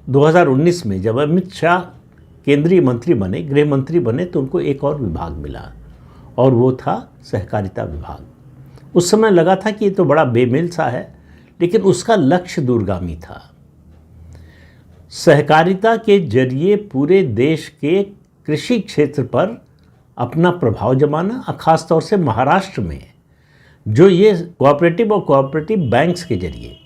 2019 में जब अमित शाह केंद्रीय मंत्री बने, गृह मंत्री बने, तो उनको एक और विभाग मिला और वो था सहकारिता विभाग। उस समय लगा था कि ये तो बड़ा बेमेल सा है, लेकिन उसका लक्ष्य दूरगामी था। सहकारिता के जरिए पूरे देश के कृषि क्षेत्र पर अपना प्रभाव जमाना, और ख़ास तौर से महाराष्ट्र में जो ये कोऑपरेटिव और कोऑपरेटिव बैंक्स के जरिए।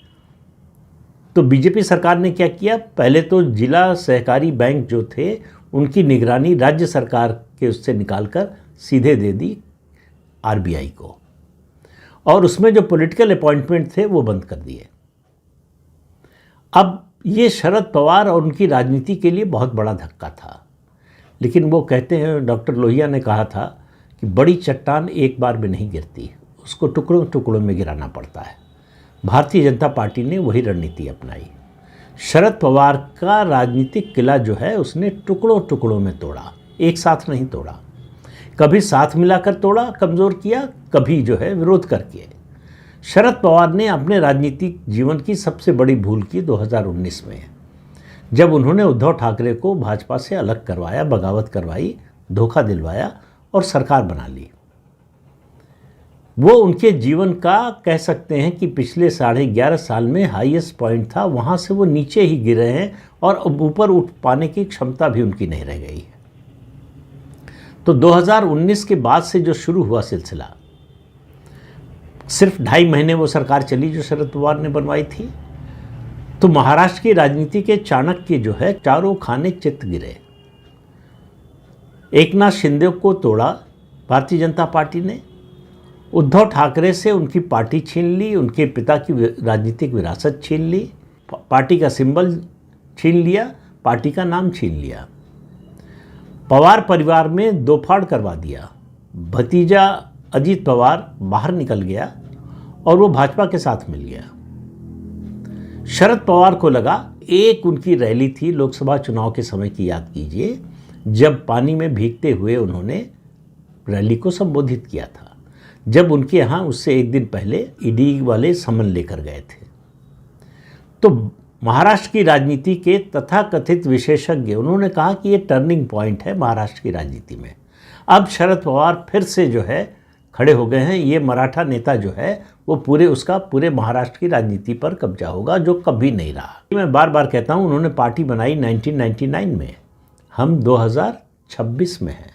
तो बीजेपी सरकार ने क्या किया, पहले तो जिला सहकारी बैंक जो थे उनकी निगरानी राज्य सरकार के उससे निकालकर सीधे दे दी आरबीआई को, और उसमें जो पॉलिटिकल अपॉइंटमेंट थे वो बंद कर दिए। अब ये शरद पवार और उनकी राजनीति के लिए बहुत बड़ा धक्का था, लेकिन वो कहते हैं, डॉक्टर लोहिया ने कहा था कि बड़ी चट्टान एक बार में नहीं गिरती, उसको टुकड़ों टुकड़ों में गिराना पड़ता है। भारतीय जनता पार्टी ने वही रणनीति अपनाई। शरद पवार का राजनीतिक किला जो है उसने टुकड़ों टुकड़ों में तोड़ा, एक साथ नहीं तोड़ा। कभी साथ मिलाकर तोड़ा, कमज़ोर किया, कभी जो है विरोध करके। शरद पवार ने अपने राजनीतिक जीवन की सबसे बड़ी भूल की 2019 में, जब उन्होंने उद्धव ठाकरे को भाजपा से अलग करवाया, बगावत करवाई, धोखा दिलवाया और सरकार बना ली। वो उनके जीवन का कह सकते हैं कि पिछले 11.5 साल में हाईएस्ट पॉइंट था, वहाँ से वो नीचे ही गिरे हैं और अब ऊपर उठ पाने की क्षमता भी उनकी नहीं रह गई है। तो 2019 के बाद से जो शुरू हुआ सिलसिला, सिर्फ 2.5 महीने वो सरकार चली जो शरद पवार ने बनवाई थी, तो महाराष्ट्र की राजनीति के चाणक्य जो है चारों खाने चित गिरे। एकनाथ शिंदे को तोड़ा भारतीय जनता पार्टी ने, उद्धव ठाकरे से उनकी पार्टी छीन ली, उनके पिता की राजनीतिक विरासत छीन ली, पार्टी का सिंबल छीन लिया, पार्टी का नाम छीन लिया। पवार परिवार में दो फाड़ करवा दिया। भतीजा अजीत पवार बाहर निकल गया और वो भाजपा के साथ मिल गया। शरद पवार को लगा, एक उनकी रैली थी लोकसभा चुनाव के समय की, याद कीजिए, जब पानी में भीगते हुए उन्होंने रैली को संबोधित किया था, जब उनके यहाँ उससे एक दिन पहले ईडी वाले समन लेकर गए थे। तो महाराष्ट्र की राजनीति के तथाकथित विशेषज्ञ उन्होंने कहा कि ये टर्निंग पॉइंट है महाराष्ट्र की राजनीति में। अब शरद पवार फिर से जो है खड़े हो गए हैं। ये मराठा नेता जो है वो पूरे महाराष्ट्र की राजनीति पर कब्जा होगा, जो कभी नहीं रहा। मैं बार बार कहता हूँ, उन्होंने पार्टी बनाई 1999 में, हम 2026 में हैं।